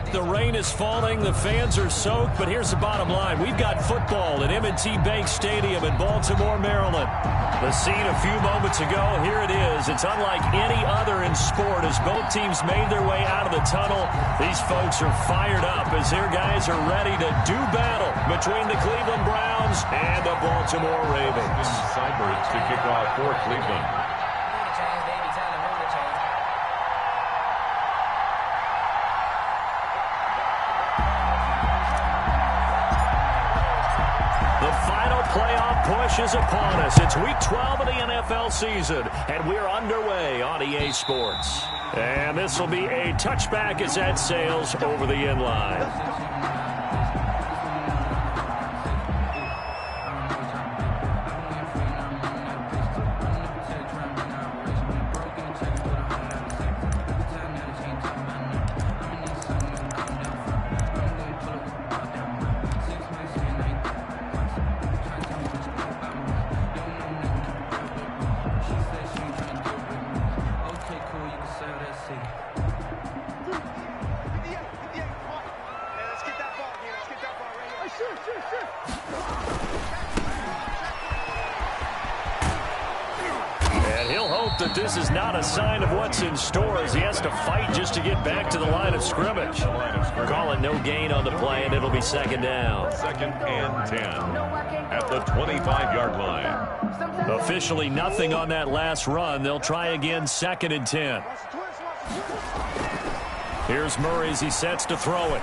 The rain is falling. The fans are soaked. But here's the bottom line. We've got football at M&T Bank Stadium in Baltimore, Maryland. The scene a few moments ago, here it is. It's unlike any other in sport as both teams made their way out of the tunnel. These folks are fired up as their guys are ready to do battle between the Cleveland Browns and the Baltimore Ravens. Cyber to kick off for Cleveland. Playoff push is upon us. It's week 12 of the NFL season, and we're underway on EA Sports. And this will be a touchback as that sails over the end line. That this is not a sign of what's in store as he has to fight just to get back to the line of scrimmage. Calling no gain on the play, and it'll be second down. 2nd and 10 at the 25-yard line. Officially nothing on that last run. They'll try again 2nd and 10. Here's Murray as he sets to throw it.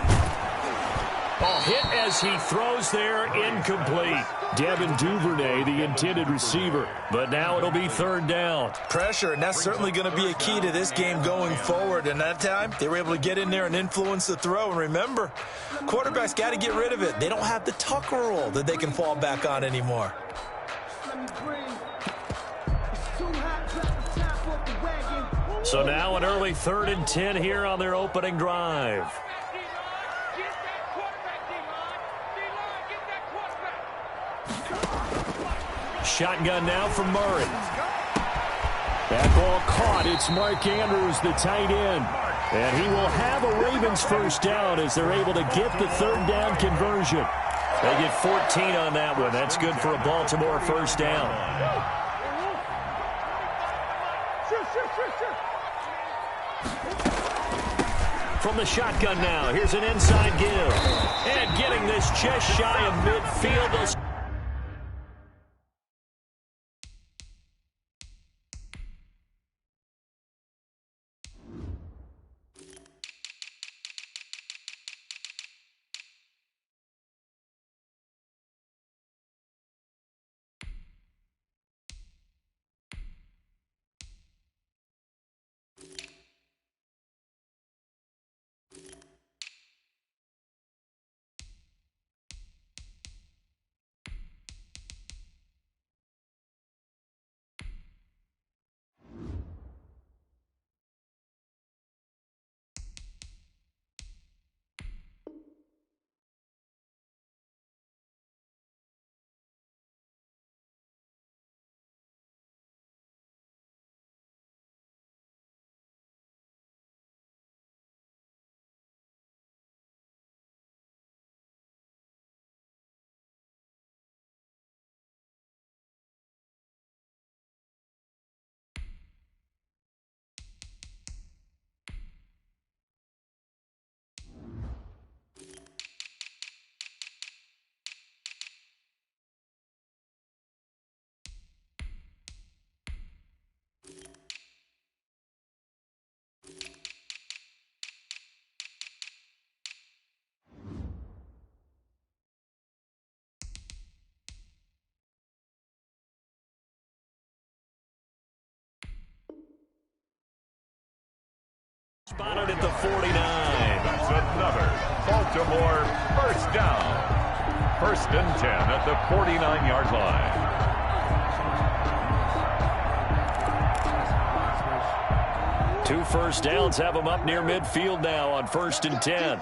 Ball hit as he throws there, incomplete. Devin Duvernay, the intended receiver. But now it'll be 3rd down. Pressure, and that's certainly going to be a key to this game going forward. And that time, they were able to get in there and influence the throw. And remember, quarterbacks got to get rid of it. They don't have the Tucker rule that they can fall back on anymore. So now an early 3rd and 10 here on their opening drive. Shotgun now from Murray. That ball caught. It's Mark Andrews, the tight end. And he will have a Ravens first down as they're able to get the 3rd down conversion. They get 14 on that one. That's good for a Baltimore first down. From the shotgun now, here's an inside give. And getting this just shy of midfield. Spotted at the 49. That's another Baltimore first down. 1st and 10 at the 49-yard line. 2 first downs have them up near midfield now on 1st and 10.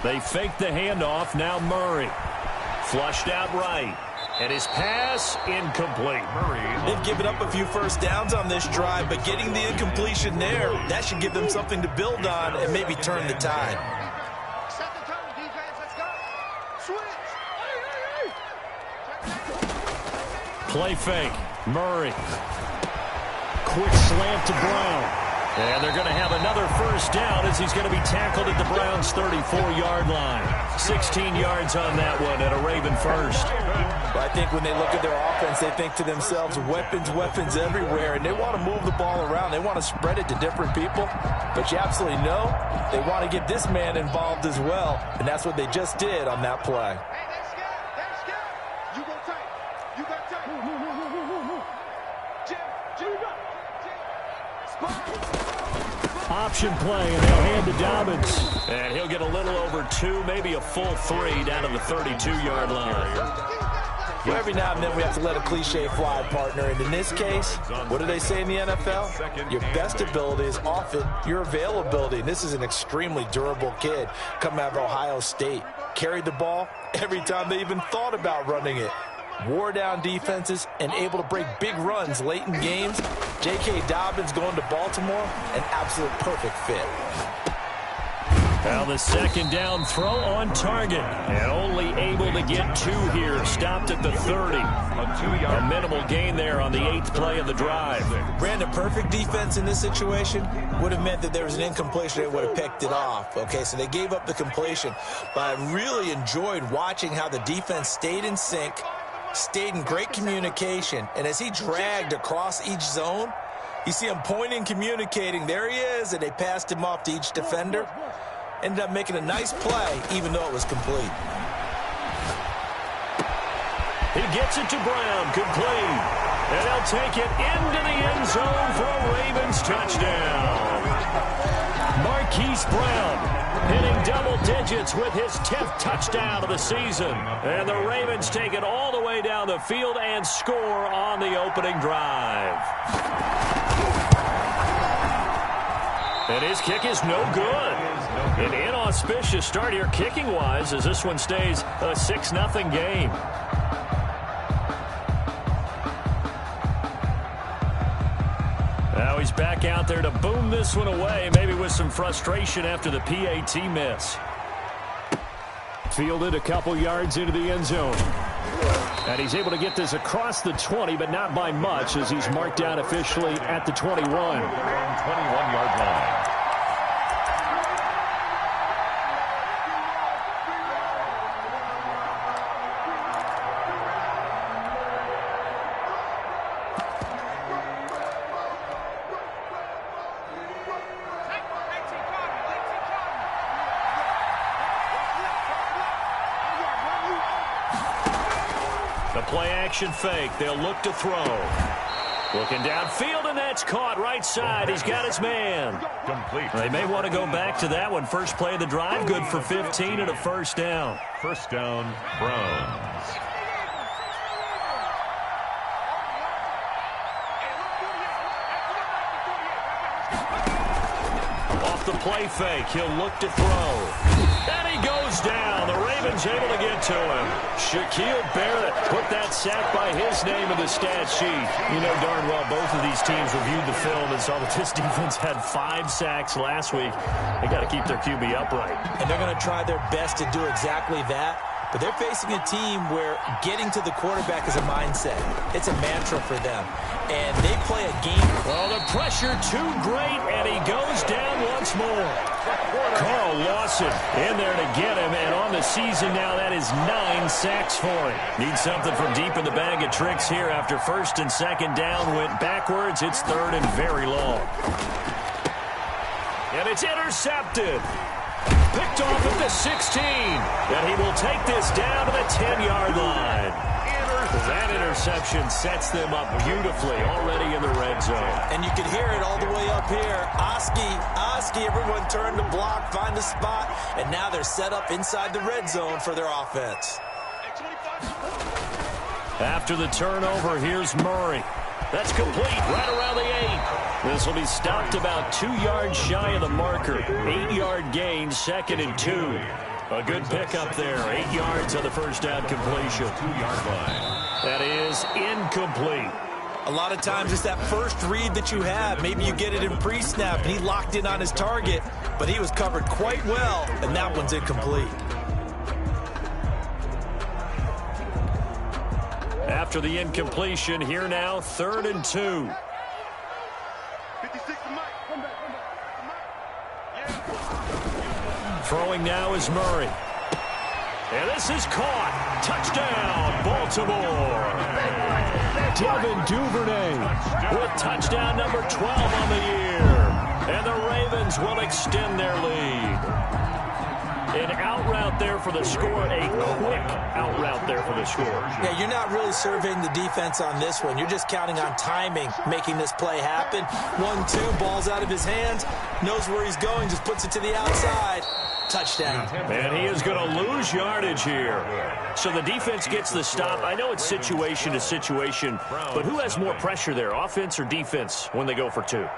They fake the handoff. Now Murray. Flushed out right. And his pass incomplete. They've given up a few first downs on this drive, but getting the incompletion there, that should give them something to build on and maybe turn the tide. Set the tone, defense. Let's go. Switch. Play fake. Murray. Quick slant to Brown. And they're going to have another first down as he's going to be tackled at the Browns' 34-yard line. 16 yards on that one and a Raven first. But I think when they look at their offense, they think to themselves, weapons, weapons everywhere, and they want to move the ball around. They want to spread it to different people. But you absolutely know they want to get this man involved as well, and that's what they just did on that play. Hey, they're scared. They're scared. You go tight. You got tight. Jim, you got Option play, and they'll hand to Dobbins. And he'll get a little over 2, maybe a full 3 down to the 32-yard line. Well, every now and then we have to let a cliche fly, partner. And in this case, what do they say in the NFL? Your best ability is often your availability. And this is an extremely durable kid coming out of Ohio State. Carried the ball every time they even thought about running it. Wore down defenses and able to break big runs late in games. J.K. Dobbins going to Baltimore, an absolute perfect fit. Now the second down throw on target. And only able to get 2 here. Stopped at the 30. A minimal gain there on the 8th play of the drive. Brandon, perfect defense in this situation would have meant that there was an incompletion. They would have picked it off. Okay, so they gave up the completion. But I really enjoyed watching how the defense stayed in sync, stayed in great communication, and as he dragged across each zone, you see him pointing, communicating. There he is, and they passed him off to each defender. Ended up making a nice play, even though it was complete. He gets it to Brown, complete. And they'll take it into the end zone for a Ravens touchdown. Marquise Brown hitting double digits with his 10th touchdown of the season. And the Ravens take it all the way down the field and score on the opening drive. And his kick is no good. An inauspicious start here kicking-wise as this one stays a 6-0 game. Now he's back out there to boom this one away, maybe with some frustration after the PAT miss. Fielded a couple yards into the end zone. And he's able to get this across the 20, but not by much, as he's marked out officially at the 21. 21-yard line. Play-action fake. They'll look to throw. Looking downfield, and that's caught right side. He's got his man. Complete. They may want to go back to that one. First play of the drive, good for 15 and a first down. First down, Browns. Off the play fake, he'll look to throw. And he goes down. The Ravens able to get to him. Shaquille Barrett put that sack by his name in the stat sheet. You know darn well both of these teams reviewed the film and saw that this defense had 5 sacks last week. They got to keep their QB upright. And they're going to try their best to do exactly that. But they're facing a team where getting to the quarterback is a mindset. It's a mantra for them. And they play a game. Well, the pressure too great, and he goes down once more. Carl Lawson in there to get him, and on the season now, that is 9 sacks for him. Needs something from deep in the bag of tricks here after first and second down went backwards. It's third and very long. And it's intercepted. Picked off at the 16, and he will take this down to the 10-yard line. That interception sets them up beautifully already in the red zone. And you can hear it all the way up here. Oski, everyone turn to block, find a spot, and now they're set up inside the red zone for their offense. After the turnover, here's Murray. That's complete right around the 8. This will be stopped about 2 yards shy of the marker. 8-yard gain, 2nd and 2. A good pickup there. 8 yards on the first down completion. 2-yard line. That is incomplete. A lot of times it's that first read that you have. Maybe you get it in pre-snap, and he locked in on his target, but he was covered quite well, and that one's incomplete. After the incompletion, here now, 3rd and 2. 56 to Mike. Come back. Throwing now is Murray. And this is caught. Touchdown, Baltimore. Devin Duvernay with touchdown number 12 on the year. And the Ravens will extend their lead. An out route there for the score. A quick out route there for the score. Yeah, you're not really surveying the defense on this one. You're just counting on timing, making this play happen. 1-2, ball's out of his hands. Knows where he's going, just puts it to the outside. Touchdown. And he is going to lose yardage here. So the defense gets the stop. I know it's situation to situation, but who has more pressure there, offense or defense, when they go for 2?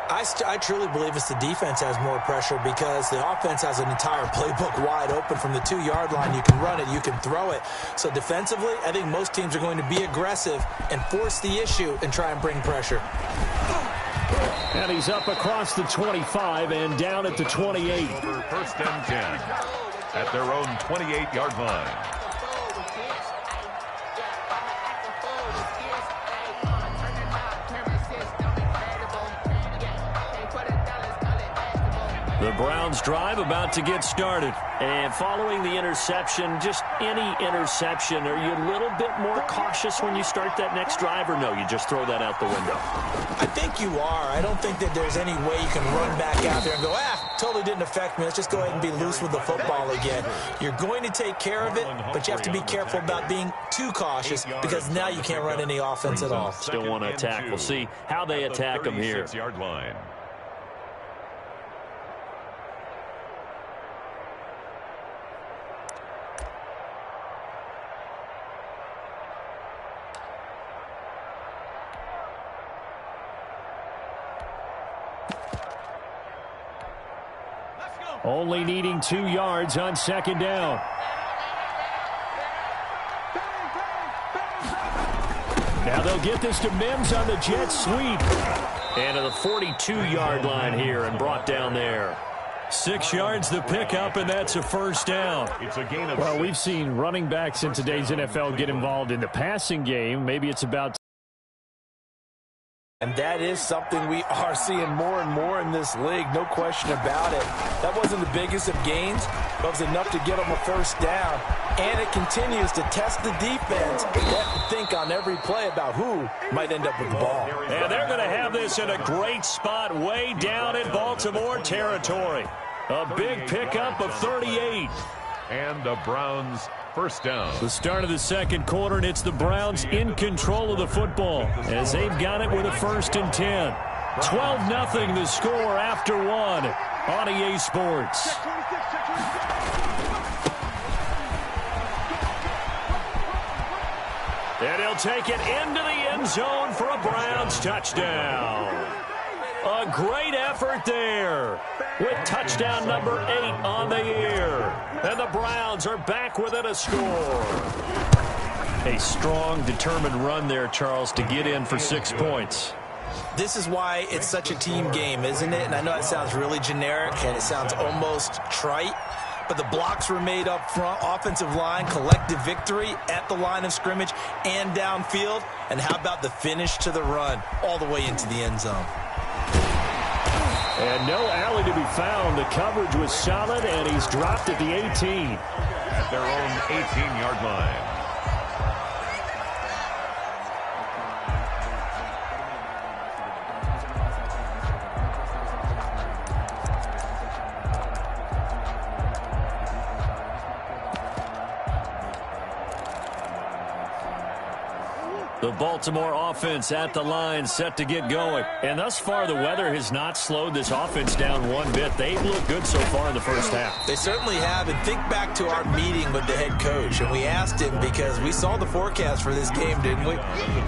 I truly believe it's the defense has more pressure because the offense has an entire playbook wide open from the 2-yard line. You can run it, you can throw it. So defensively, I think most teams are going to be aggressive and force the issue and try and bring pressure. And he's up across the 25 and down at the 28. Over 1st and 10 at their own 28-yard line. The Browns drive about to get started. And following the interception, just any interception, are you a little bit more cautious when you start that next drive, or no, you just throw that out the window? I think you are. I don't think that there's any way you can run back out there and go, totally didn't affect me. Let's just go ahead and be loose with the football again. You're going to take care of it, but you have to be careful about being too cautious because now you can't run any offense at all. Still want to attack. We'll see how they attack them here. 36-yard line. Only needing 2 yards on 2nd down. Now they'll get this to Mims on the jet sweep. And to the 42-yard line here and brought down there. 6 yards the pickup, and that's a 1st down. It's a gain of Well, we've seen running backs in today's NFL get involved in the passing game. Maybe it's about... And that is something we are seeing more and more in this league, no question about it. That wasn't the biggest of gains, but it was enough to get them a 1st down. And it continues to test the defense. They have to think on every play about who might end up with the ball. And they're going to have this in a great spot way down in Baltimore territory. A big pickup of 38. And the Browns 1st down. The start of the 2nd quarter, and it's the Browns in control of the football as they've got it with a 1st and 10. 12-0 the score after 1 on EA Sports. And he'll take it into the end zone for a Browns touchdown. A great effort there with touchdown number 8 on the year. And the Browns are back within a score. A strong, determined run there, Charles, to get in for 6 points. This is why it's such a team game, isn't it? And I know it sounds really generic and it sounds almost trite, but the blocks were made up front, offensive line, collective victory at the line of scrimmage and downfield. And how about the finish to the run all the way into the end zone? And no alley to be found. The coverage was solid, and he's dropped at the 18. At their own 18-yard line. The Baltimore offense at the line, set to get going. And thus far, the weather has not slowed this offense down one bit. They've looked good so far in the first half. They certainly have. And think back to our meeting with the head coach. And we asked him, because we saw the forecast for this game, didn't we?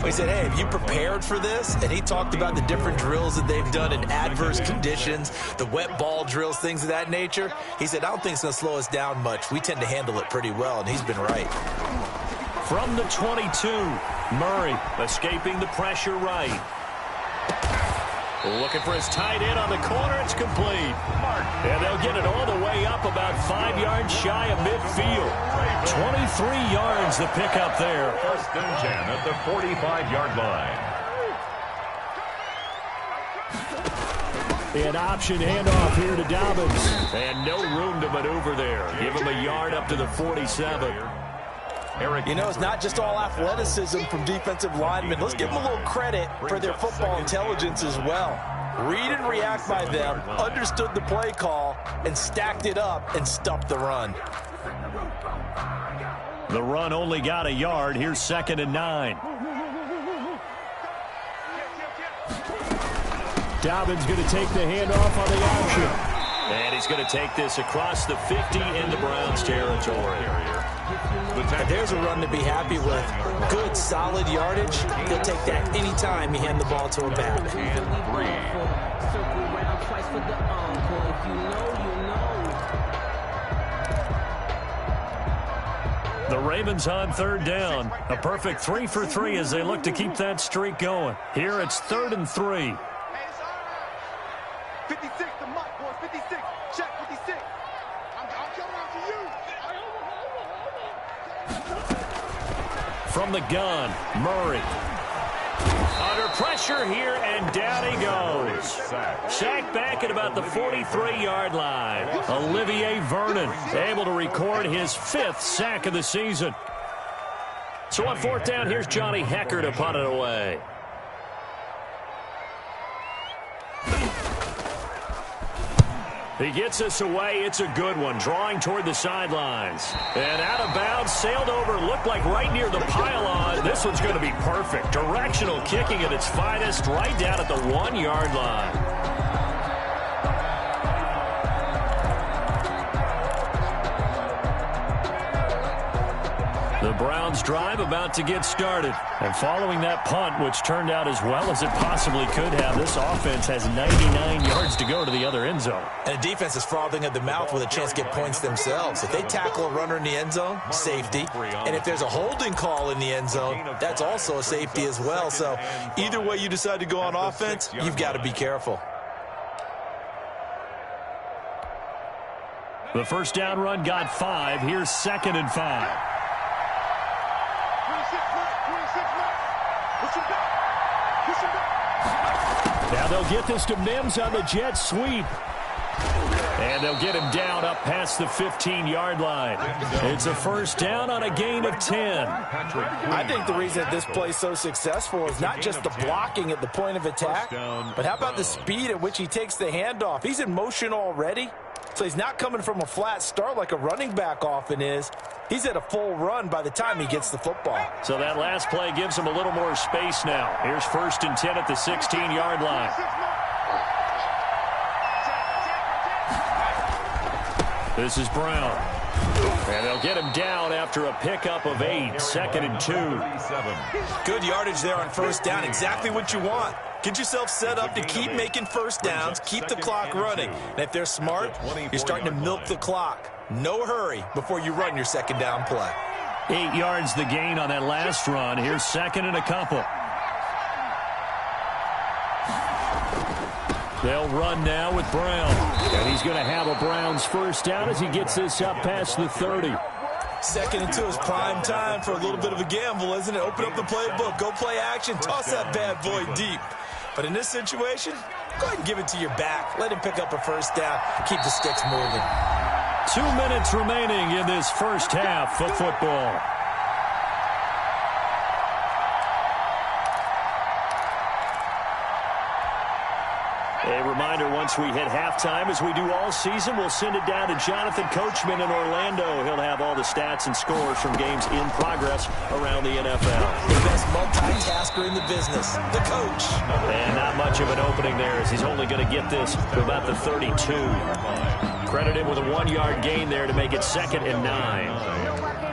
We said, hey, have you prepared for this? And he talked about the different drills that they've done in adverse conditions, the wet ball drills, things of that nature. He said, I don't think it's going to slow us down much. We tend to handle it pretty well, and he's been right. From the 22, Murray escaping the pressure right. Looking for his tight end on the corner. It's complete. And they'll get it all the way up about 5 yards shy of midfield. 23 yards the pickup there. First and 10 at the 45-yard line. An option handoff here to Dobbins. And no room to maneuver there. Give him a yard up to the 47. You know, it's not just all athleticism from defensive linemen. Let's give them a little credit for their football intelligence as well. Read and react by them, understood the play call, and stacked it up and stuffed the run. The run only got a yard. Here's 2nd and 9. Dobbins going to take the handoff on the option. And he's going to take this across the 50 into Browns territory. There's a run to be happy with. Good, solid yardage. He'll take that anytime you hand the ball to a back. The Ravens on 3rd down. A perfect 3 for 3 as they look to keep that streak going. Here it's 3rd and 3. 56, the mark, boys. 56. Check 56. I'm coming out to you. From the gun, Murray. Under pressure here, and down he goes. Sacked back at about the 43-yard line. Olivier Vernon able to record his 5th sack of the season. So on 4th down, here's Johnny Hecker to punt it away. He gets us away. It's a good one. Drawing toward the sidelines. And out of bounds, sailed over, looked like right near the pylon. This one's going to be perfect. Directional kicking at its finest, right down at the 1-yard line. The Browns drive about to get started. And following that punt, which turned out as well as it possibly could have, this offense has 99 yards to go to the other end zone. And the defense is frothing at the mouth with a chance to get points themselves. If they tackle a runner in the end zone, safety. And if there's a holding call in the end zone, that's also a safety as well. So either way you decide to go on offense, you've got to be careful. The first down run got 5. Here's 2nd and 5. Now they'll get this to Mims on the jet sweep. And they'll get him down up past the 15-yard line. It's a first down on a gain of 10. I think the reason that this play is so successful is not just the blocking at the point of attack, but how about the speed at which he takes the handoff? He's in motion already, so he's not coming from a flat start like a running back often is. He's at a full run by the time he gets the football. So that last play gives him a little more space now. Here's 1st and 10 at the 16-yard line. This is Brown. And they'll get him down after a pickup of 8. 2nd and 2. Good yardage there on first down. Exactly what you want. Get yourself set up to keep making first downs, keep the clock running. And if they're smart, you're starting to milk the clock. No hurry before you run your second down play. 8 yards the gain on that last run. Here's 2nd and a couple. They'll run now with Brown. And he's going to have a Browns first down as he gets this up past the 30. 2nd and 2 is prime time for a little bit of a gamble, isn't it? Open up the playbook, go play action, toss that bad boy deep. But in this situation, go ahead and give it to your back. Let him pick up a first down, keep the sticks moving. 2 minutes remaining in this first half of football. A reminder, once we hit halftime, as we do all season, we'll send it down to Jonathan Coachman in Orlando. He'll have all the stats and scores from games in progress around the NFL. The best multitasker in the business, the coach. And not much of an opening there, as he's only going to get this to about the 32. Credit him with a 1-yard gain there to make it 2nd and 9.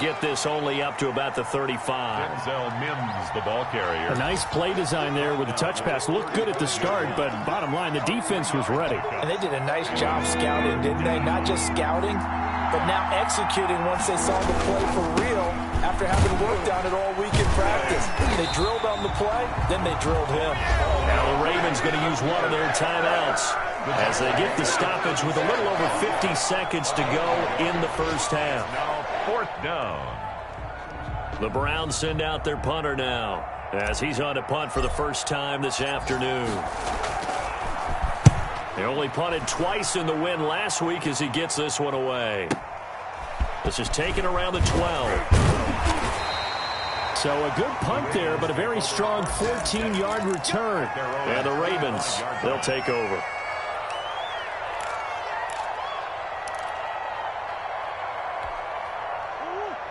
Get this only up to about the 35. Denzel Mims, the ball carrier. A nice play design there with the touch pass. Looked good at the start, but bottom line, the defense was ready. And they did a nice job scouting, didn't they? Not just scouting, but now executing once they saw the play for real after having worked on it all week in practice. They drilled on the play, then they drilled him. Now the Ravens going to use one of their timeouts as they get the stoppage with a little over 50 seconds to go in the first half. Now 4th down. The Browns send out their punter now as he's on to punt for the first time this afternoon. He only punted twice in the win last week as he gets this one away. This is taken around the 12. So a good punt there, but a very strong 14-yard return. And the Ravens, they'll take over.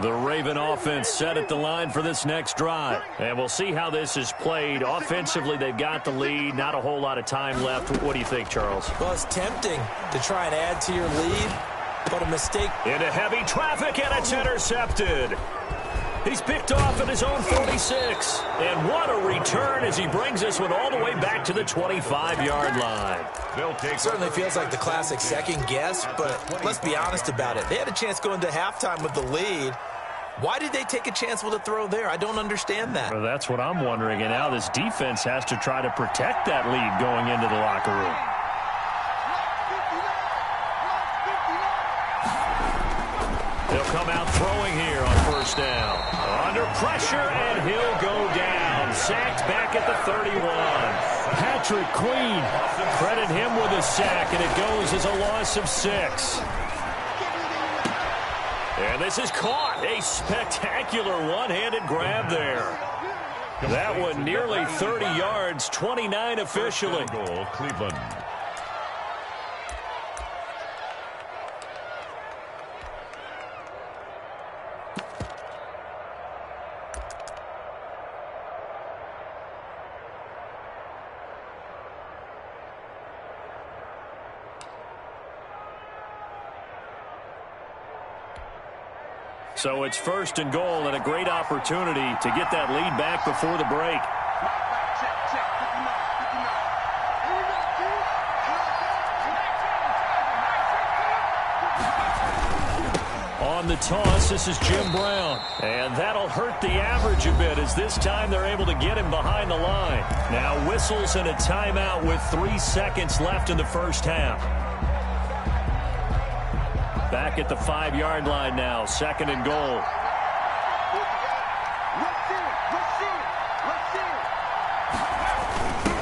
The Raven offense set at the line for this next drive. And we'll see how this is played. Offensively, they've got the lead. Not a whole lot of time left. What do you think, Charles? Well, it's tempting to try and add to your lead, but a mistake. Into heavy traffic, and it's intercepted. He's picked off at his own 46. And what a return as he brings this one all the way back to the 25-yard line. Certainly feels like the classic second guess, but let's be honest about it. They had a chance going to halftime with the lead. Why did they take a chance with a throw there? I don't understand that. Well, that's what I'm wondering. And now this defense has to try to protect that lead going into the locker room. They'll come out throwing here on first down. Under pressure, and he'll go down. Sacked back at the 31. Patrick Queen. Credit him with a sack, and it goes as a loss of 6. And this is caught. A spectacular one-handed grab there. That one nearly 30 yards, 29 officially. Goal, Cleveland. So it's 1st and goal, and a great opportunity to get that lead back before the break. On the toss, this is Jim Brown. And that'll hurt the average a bit as this time they're able to get him behind the line. Now whistles and a timeout with 3 seconds left in the first half. Back at the 5-yard line now, 2nd and goal.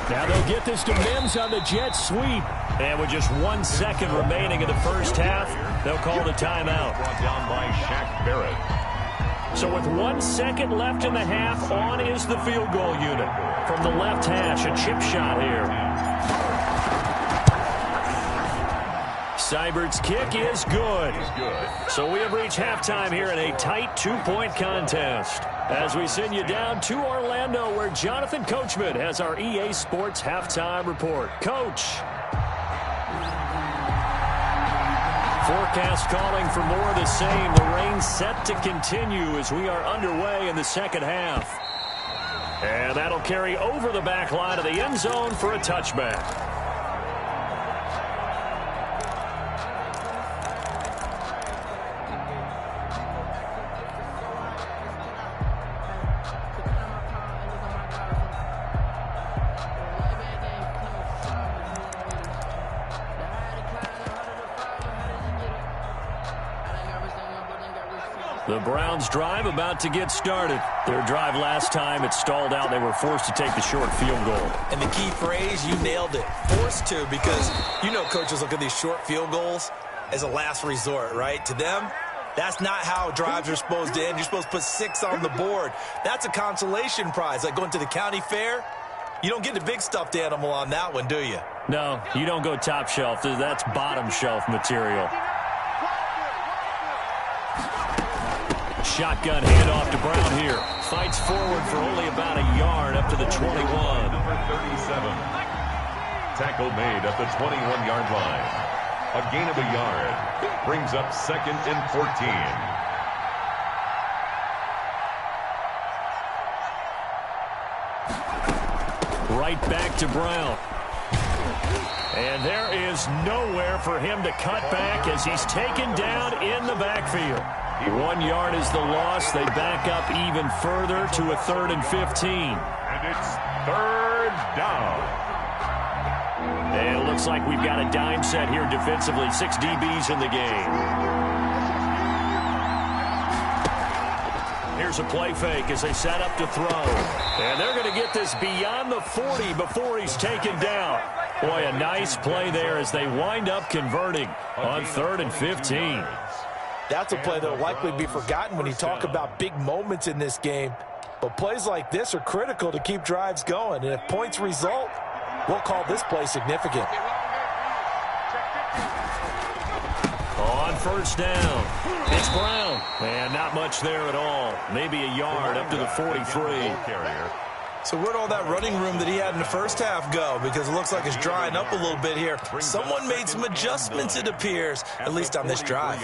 Now they'll get this to Mims on the jet sweep. And with just 1 second remaining in the first half, they'll call the timeout. Brought down by Shaq Barrett. So with 1 second left in the half, on is the field goal unit. From the left hash, a chip shot here. Seibert's kick is good. So we have reached halftime here in a tight 2-point contest. As we send you down to Orlando, where Jonathan Coachman has our EA Sports halftime report. Coach. Forecast calling for more of the same. The rain set to continue as we are underway in the second half. And that'll carry over the back line of the end zone for a touchback. The Browns drive about to get started. Their drive last time, it stalled out. They were forced to take the short field goal. And the key phrase, you nailed it, forced to, because you know coaches look at these short field goals as a last resort, right? To them, that's not how drives are supposed to end. You're supposed to put 6 on the board. That's a consolation prize. Like going to the county fair, you don't get the big stuffed animal on that one, do you? No, you don't go top shelf. That's bottom shelf material. Shotgun handoff to Brown here. Fights forward for only about a yard up to the 21. Number 37. Tackle made at the 21-yard line. A gain of a yard. Brings up 2nd and 14. Right back to Brown. And there is nowhere for him to cut back as he's taken down in the backfield. 1 yard is the loss. They back up even further to a 3rd and 15. And it's 3rd down. And it looks like we've got a dime set here defensively. 6 DBs in the game. Here's a play fake as they set up to throw. And they're going to get this beyond the 40 before he's taken down. Boy, a nice play there as they wind up converting on 3rd and 15. That's a play that will likely be forgotten when you talk about big moments in this game. But plays like this are critical to keep drives going. And if points result, we'll call this play significant. On 1st down, it's Brown. And not much there at all. Maybe a yard up to the 43. So where'd all that running room that he had in the first half go? Because it looks like it's drying up a little bit here. Someone made some adjustments, it appears, at least on this drive.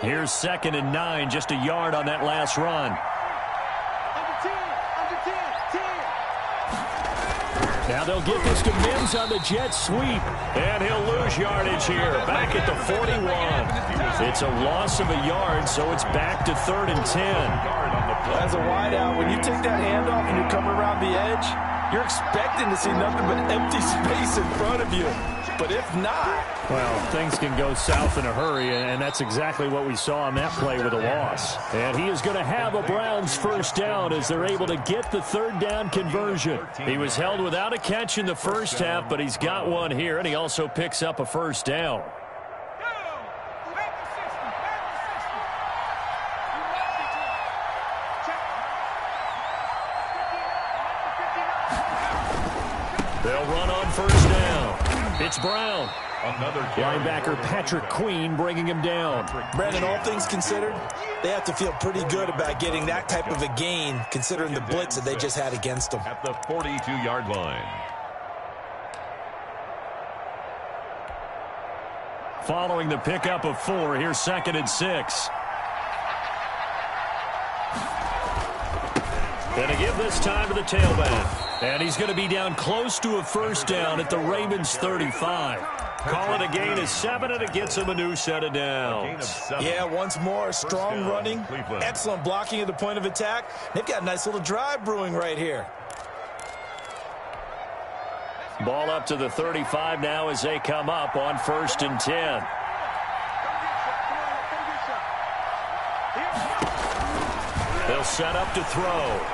Here's 2nd and 9, just a yard on that last run. Now they'll get this to Mims on the jet sweep, and he'll lose yardage here, back at the 41. It's a loss of a yard, so it's back to 3rd and 10. As a wideout, when you take that handoff and you come around the edge, you're expecting to see nothing but empty space in front of you. But if not... Well, things can go south in a hurry, and that's exactly what we saw on that play with a loss. And he is going to have a Browns 1st down as they're able to get the 3rd down conversion. He was held without a catch in the first half, but he's got one here, and he also picks up a 1st down. They'll run on 1st down. It's Brown. Linebacker Patrick Queen bringing him down. Brandon, all things considered, they have to feel pretty good about getting that type of a gain, considering the blitz that they just had against them. At the 42-yard line. Following the pickup of 4, here's 2nd and 6. And to give this time to the tailback. And he's going to be down close to a 1st down at the Ravens 35. Call it a gain of 7, and it gets him a new set of downs. Yeah, once more, strong running, excellent blocking at the point of attack. They've got a nice little drive brewing right here. Ball up to the 35 now as they come up on 1st and 10. They'll set up to throw.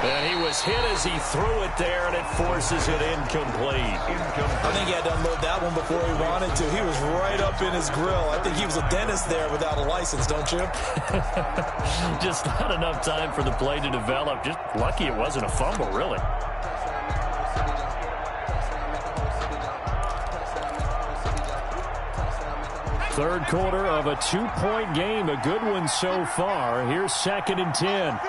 And he was hit as he threw it there, and it forces it incomplete. I think he had to unload that one before he wanted to. He was right up in his grill. I think he was a dentist there without a license, don't you? Just not enough time for the play to develop. Just lucky it wasn't a fumble, really. Third quarter of a 2-point game. A good one so far. Here's 2nd and 10.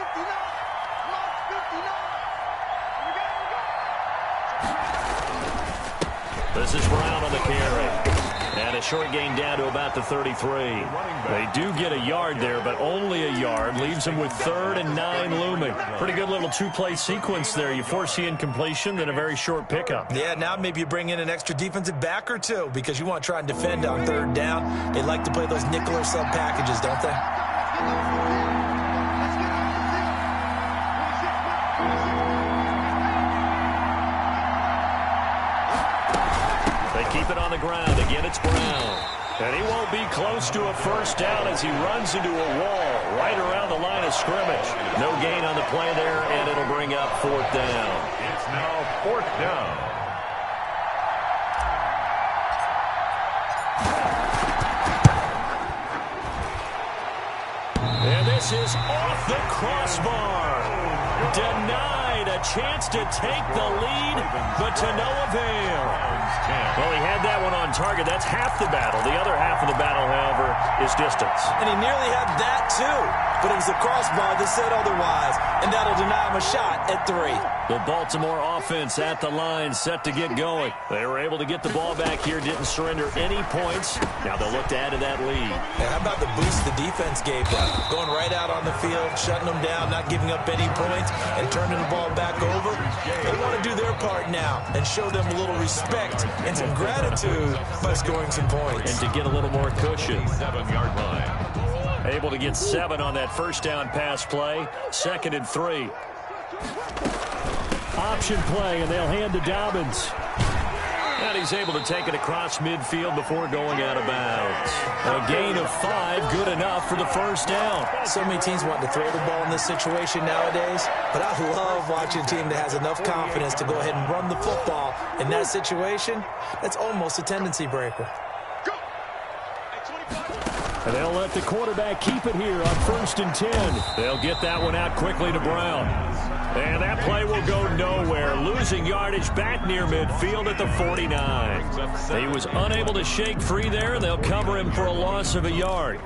This is Brown on the carry. And a short gain down to about the 33. They do get a yard there, but only a yard. Leaves them with 3rd and 9 looming. Pretty good little 2-play sequence there. You force the incompletion, then a very short pickup. Yeah, now maybe you bring in an extra defensive back or two because you want to try and defend on 3rd down. They like to play those nickel or sub packages, don't they? keep it on the ground. Again, it's Brown. And he won't be close to a first down as he runs into a wall right around the line of scrimmage. No gain on the play there, and it'll bring up fourth down. It's now fourth down. And this is off the crossbar. Denied a chance to take the lead, but to no avail. Well, he had that one on target. That's half the battle. The other half of the battle, however, is distance. And he nearly had that, too. But it was the crossbar that said otherwise, and that'll deny him a shot at 3. The Baltimore offense at the line, set to get going. They were able to get the ball back here, didn't surrender any points. Now they'll look to add to that lead. And how about the boost the defense gave them? Going right out on the field, shutting them down, not giving up any points, and turning the ball back over. They want to do their part now and show them a little respect and some gratitude by scoring some points. And to get a little more cushion. 7-yard line. Able to get 7 on that first down pass play. 2nd and 3. Option play, and they'll hand to Dobbins. And he's able to take it across midfield before going out of bounds. A gain of 5, good enough for the first down. So many teams want to throw the ball in this situation nowadays, but I love watching a team that has enough confidence to go ahead and run the football. In that situation, that's almost a tendency breaker. And they'll let the quarterback keep it here on 1st and 10. They'll get that one out quickly to Brown. And that play will go nowhere. Losing yardage back near midfield at the 49. He was unable to shake free there. They'll cover him for a loss of a yard.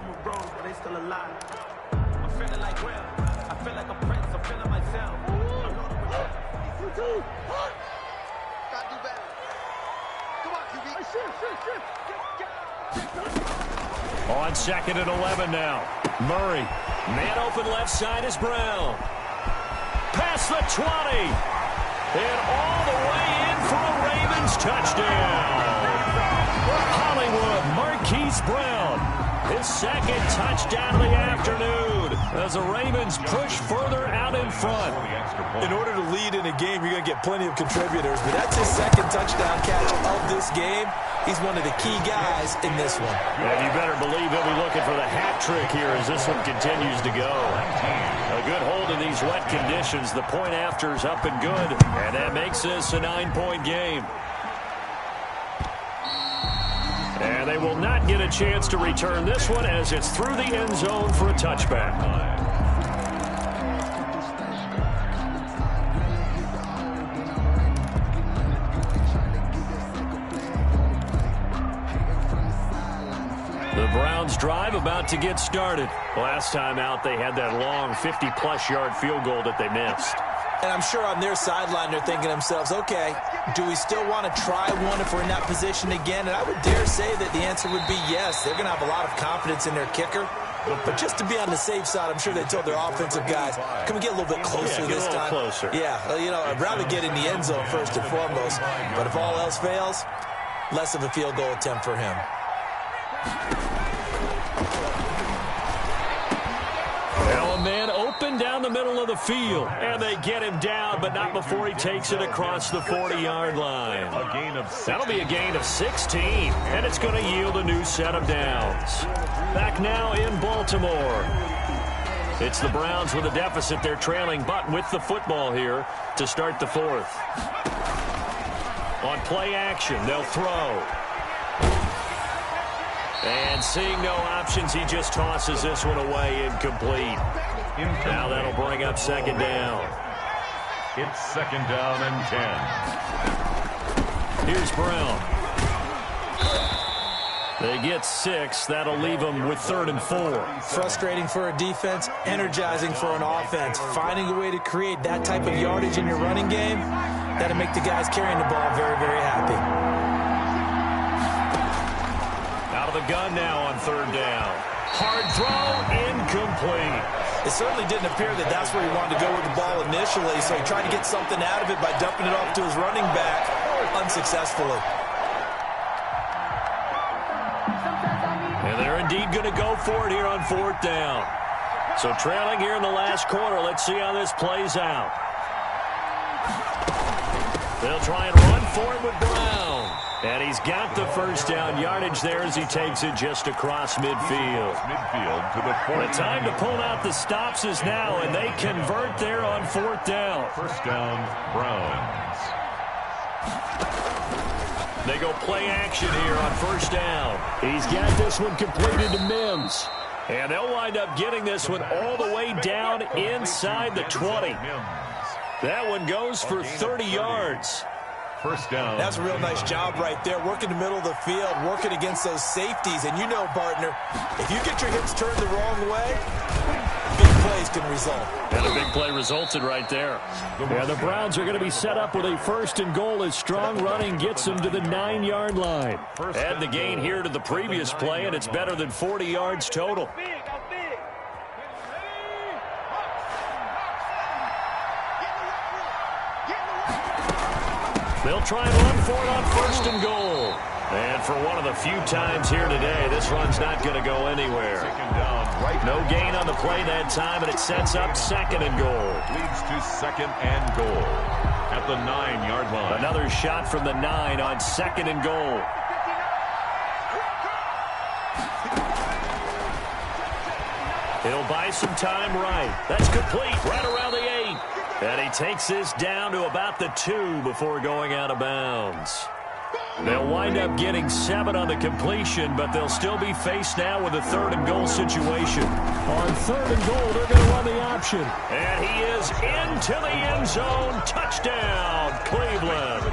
On 2nd and 11 now. Murray. Man open left side is Brown. Past the 20. And all the way in for a Ravens touchdown. Hollywood Marquise Brown. His 2nd touchdown of the afternoon as the Ravens push further out in front. In order to lead in a game, you're going to get plenty of contributors, but that's his 2nd touchdown catch of this game. He's one of the key guys in this one. And you better believe he'll be looking for the hat trick here as this one continues to go. A good hold in these wet conditions. The point after's up and good, and that makes this a 9-point game. And they will not get a chance to return this one as it's through the end zone for a touchback. The Browns drive about to get started. Last time out, they had that long 50-plus yard field goal that they missed. And I'm sure on their sideline, they're thinking to themselves, okay, do we still want to try one if we're in that position again? And I would dare say that the answer would be yes. They're going to have a lot of confidence in their kicker. But just to be on the safe side, I'm sure they told their offensive guys, can we get a little bit closer this time? Closer. Yeah, you know, I'd rather get in the end zone first and foremost. But if all else fails, less of a field goal attempt for him. Well, a man open down the middle of the field, and they get him down, but not before he takes it across the 40-yard line. A gain of 16. That'll be a gain of 16, and it's going to yield a new set of downs. Back now in Baltimore. It's the Browns with a deficit. They're trailing, but with the football here to start the 4th. On play action, they'll throw. And seeing no options, he just tosses this one away, incomplete. Now that'll bring up 2nd down. It's 2nd down and 10. Here's Brown. They get 6. That'll leave them with 3rd and 4. Frustrating for a defense, energizing for an offense. Finding a way to create that type of yardage in your running game, that'll make the guys carrying the ball very, very happy. Out of the gun now on 3rd down. Hard throw, incomplete. It certainly didn't appear that that's where he wanted to go with the ball initially, so he tried to get something out of it by dumping it off to his running back unsuccessfully. And they're indeed going to go for it here on 4th down. So trailing here in the last quarter, let's see how this plays out. They'll try and run for it with Brown. And he's got the first down yardage there as he takes it just across midfield. Midfield to the 40. The time to pull out the stops is now, and they convert there on 4th down. First down, Browns. They go play action here on 1st down. He's got this one completed to Mims. And they'll wind up getting this one all the way down inside the 20. That one goes for 30 yards. First down. That's a real nice job right there, working the middle of the field, working against those safeties. And you know, partner, if you get your hips turned the wrong way, big plays can result. And a big play resulted right there. Yeah, the Browns are going to be set up with a 1st and goal as strong running gets them to the 9-yard line. Add the gain here to the previous play, and it's better than 40 yards total. They'll try and run for it on 1st and goal. And for one of the few times here today, this run's not going to go anywhere. No gain on the play that time, and it sets up 2nd and goal. Leads to 2nd and goal at the 9-yard line. Another shot from the 9 on 2nd and goal. He'll buy some time right. That's complete right around the 8. And he takes this down to about the 2 before going out of bounds. They'll wind up getting 7 on the completion, but they'll still be faced now with a 3rd and goal situation. On 3rd and goal, they're going to run the option. And he is into the end zone. Touchdown, Cleveland.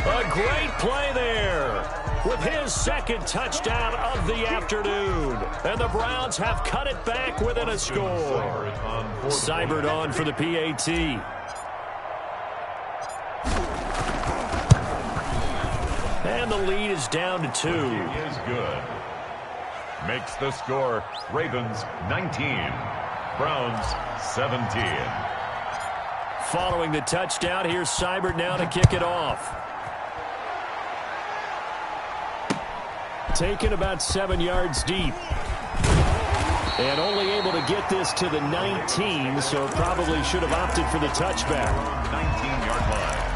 A great play there with his 2nd touchdown of the afternoon. And the Browns have cut it back within a score. Seibert on for the PAT. And the lead is down to 2. He is good. Makes the score Ravens 19, Browns 17. Following the touchdown, here's Seibert now to kick it off. Taken about 7 yards deep. And only able to get this to the 19, so probably should have opted for the touchback. 19-yard line.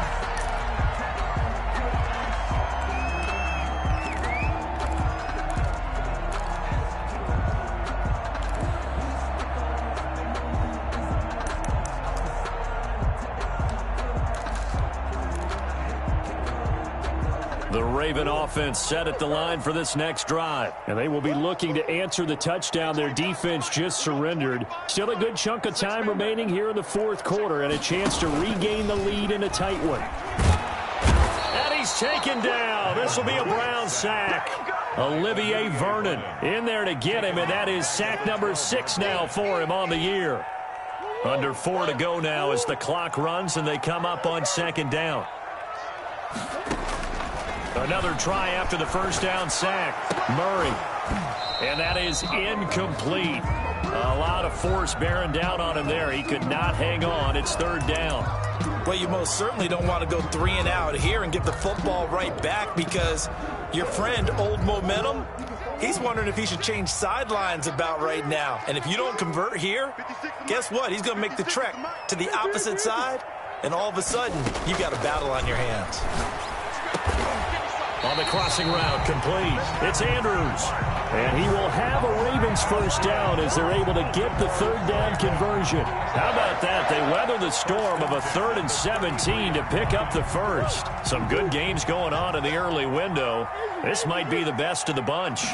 The Raven offense set at the line for this next drive. And they will be looking to answer the touchdown their defense just surrendered. Still a good chunk of time remaining here in the 4th quarter and a chance to regain the lead in a tight one. And he's taken down. This will be a Brown sack. Olivier Vernon in there to get him, and that is sack number 6 now for him on the year. Under 4 to go now as the clock runs and they come up on 2nd down. Another try after the 1st down sack. Murray. And that is incomplete. A lot of force bearing down on him there. He could not hang on. It's 3rd down. Well, you most certainly don't want to go 3 and out here and get the football right back because your friend, Old Momentum, he's wondering if he should change sidelines about right now. And if you don't convert here, guess what? He's going to make the trek to the opposite side, and all of a sudden, you've got a battle on your hands. On the crossing route, complete. It's Andrews. And he will have a Ravens 1st down as they're able to get the 3rd down conversion. How about that? They weather the storm of a 3rd and 17 to pick up the 1st. Some good games going on in the early window. This might be the best of the bunch.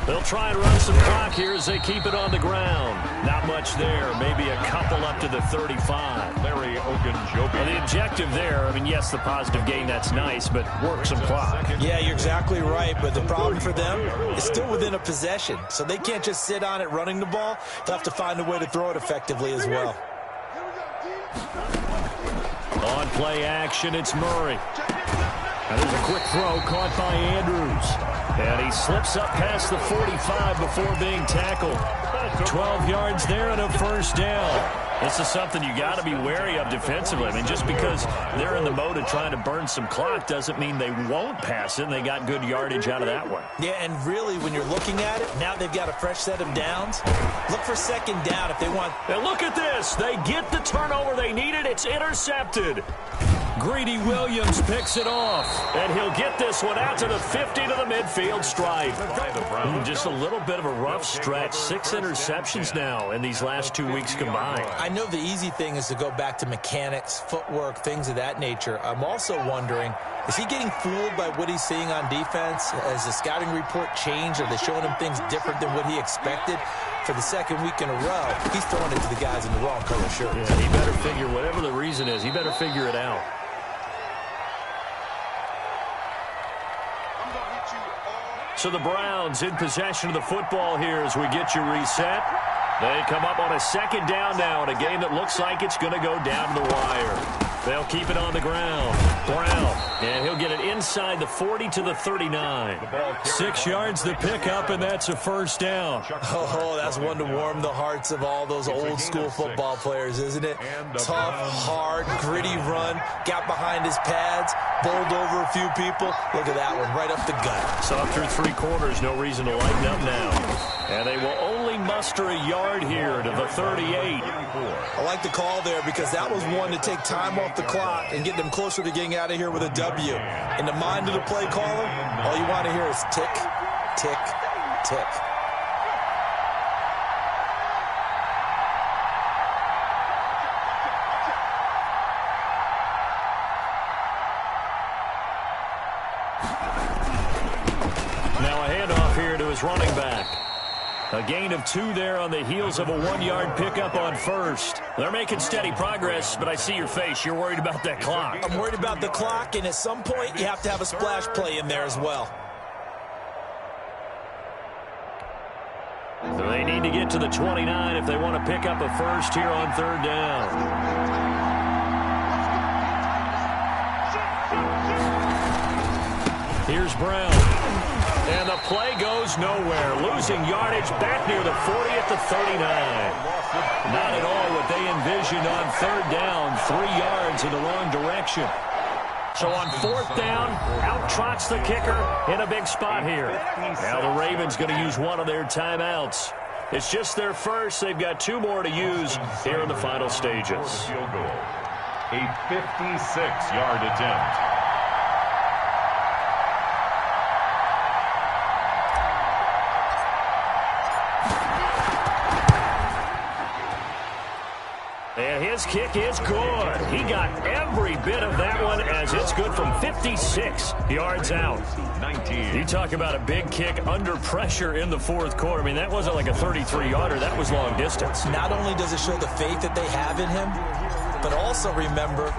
They'll try and run some clock here as they keep it on the ground. Not much there. Maybe a couple up to the 35. Larry Ogunjobi. Well, the objective there, I mean, yes, the positive gain, that's nice, but work some clock. Yeah, you're exactly right, but the problem for them is still within a possession. So they can't just sit on it running the ball. They'll have to find a way to throw it effectively as well. On play action, it's Murray. And there's a quick throw caught by Andrews. And he slips up past the 45 before being tackled. 12 yards there and a 1st down. This is something you got to be wary of defensively. I mean, just because they're in the mode of trying to burn some clock doesn't mean they won't pass it, and they got good yardage out of that one. Yeah, and really, when you're looking at it, now they've got a fresh set of downs. Look for 2nd down if they want. And look at this. They get the turnover they needed. It's intercepted. Greedy Williams picks it off, and he'll get this one out to the 50 to the midfield stripe. Just a little bit of a rough stretch. 6 interceptions now in these last 2 weeks combined. I know the easy thing is to go back to mechanics, footwork, things of that nature. I'm also wondering, is he getting fooled by what he's seeing on defense? Has the scouting report changed? Are they showing him things different than what he expected? For the second week in a row, he's throwing it to the guys in the wrong color shirt. Yeah, he better figure, whatever the reason is, he better figure it out. So the Browns in possession of the football here as we get you reset. They come up on a second down now in a game that looks like it's going to go down to the wire. They'll keep it on the ground. Brown, and he'll get it inside the 40 to the 39. 6 yards the pickup, and that's a first down. Oh, that's one to warm the hearts of all those old school football players, isn't it? Tough, hard, gritty run, got behind his pads, bowled over a few people. Look at that one, right up the gut. So through 3 quarters, no reason to lighten up now. And they will only muster a yard here to the 38. I like the call there because that was one to take time off the clock and get them closer to getting out of here with a W. In the mind of the play caller, all you want to hear is tick, tick, tick. Now a handoff here to his running back. A gain of 2 there on the heels of a 1-yard pickup on first. They're making steady progress, but I see your face. You're worried about that clock. I'm worried about the clock, and at some point, you have to have a splash play in there as well. So they need to get to the 29 if they want to pick up a first here on 3rd down. Here's Brown. And the play goes nowhere. Losing yardage back near the 40 at the 39. Not at all what they envisioned on 3rd down. 3 yards in the wrong direction. So on 4th down, out trots the kicker in a big spot here. Now the Ravens going to use one of their timeouts. It's just their first. They've got 2 more to use here in the final stages. A 56-yard attempt. And his kick is good. He got every bit of that one as it's good from 56 yards out. 19. You talk about a big kick under pressure in the 4th quarter. I mean, that wasn't like a 33-yarder. That was long distance. Not only does it show the faith that they have in him, but also remember,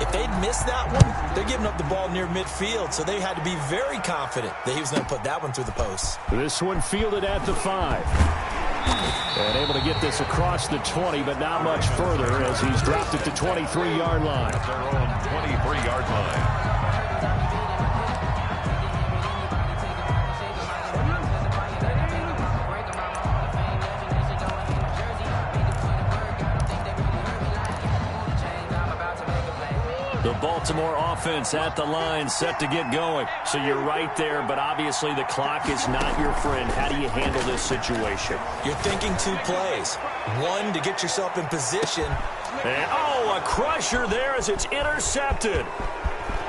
if they'd missed that one, they're giving up the ball near midfield, so they had to be very confident that he was going to put that one through the post. This one fielded at the 5. And able to get this across the 20, but not much further as he's dropped at the 23-yard line. Their own 23-yard line. The Baltimore offense at the line, set to get going. So you're right there, but obviously the clock is not your friend. How do you handle this situation? You're thinking 2 plays. One, to get yourself in position. And, oh, a crusher there as it's intercepted.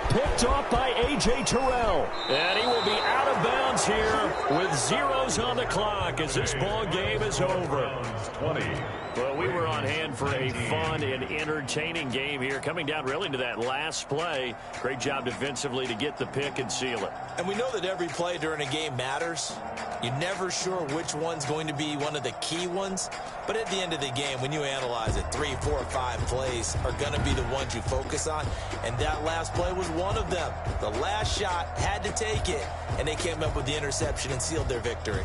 Picked off by A.J. Terrell. And he will be out of bounds here with zeros on the clock as this ball game is over. 20. Well, we were on hand for a fun and entertaining game here. Coming down really to that last play. Great job defensively to get the pick and seal it. And we know that every play during a game matters. You're never sure which one's going to be one of the key ones. But at the end of the game, when you analyze it, 3, 4, 5 plays are going to be the ones you focus on. And that last play was one of them. The last shot had to take it, and they came up with the interception and sealed their victory.